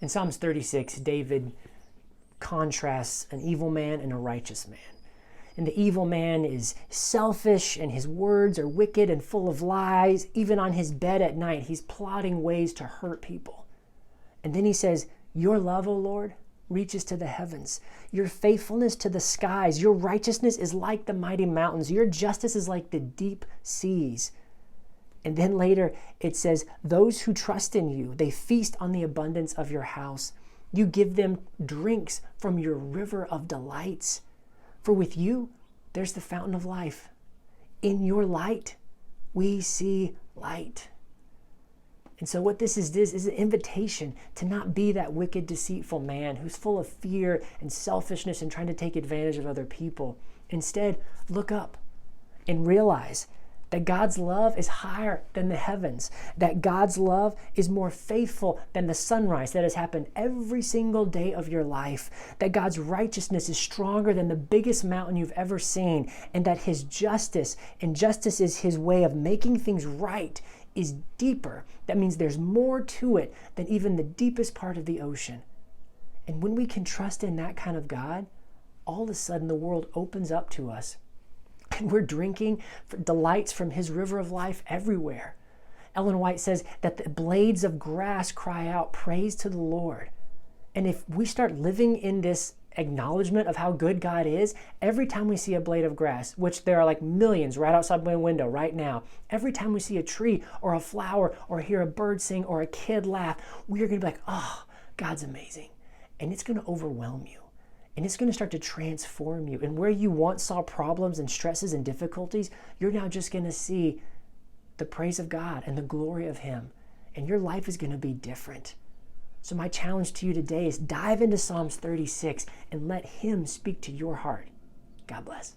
In Psalms 36, David contrasts an evil man and a righteous man. And the evil man is selfish, and his words are wicked and full of lies. Even on his bed at night, he's plotting ways to hurt people. And then he says, your love, O Lord, reaches to the heavens. Your faithfulness to the skies. Your righteousness is like the mighty mountains. Your justice is like the deep seas. And then later it says, those who trust in you, they feast on the abundance of your house. You give them drinks from your river of delights. For with you, there's the fountain of life. In your light, we see light. And so what this is an invitation to not be that wicked, deceitful man who's full of fear and selfishness and trying to take advantage of other people. Instead, look up and realize that God's love is higher than the heavens, that God's love is more faithful than the sunrise that has happened every single day of your life, that God's righteousness is stronger than the biggest mountain you've ever seen, and that his justice, and justice is his way of making things right, is deeper. That means there's more to it than even the deepest part of the ocean. And when we can trust in that kind of God, all of a sudden the world opens up to us. And we're drinking delights from his river of life everywhere. Ellen White says that the blades of grass cry out praise to the Lord. And if we start living in this acknowledgement of how good God is, every time we see a blade of grass, which there are like millions right outside my window right now, every time we see a tree or a flower or hear a bird sing or a kid laugh, we are going to be like, oh, God's amazing. And it's going to overwhelm you. And it's going to start to transform you. And where you once saw problems and stresses and difficulties, you're now just going to see the praise of God and the glory of him. And your life is going to be different. So my challenge to you today is dive into Psalms 36 and let him speak to your heart. God bless.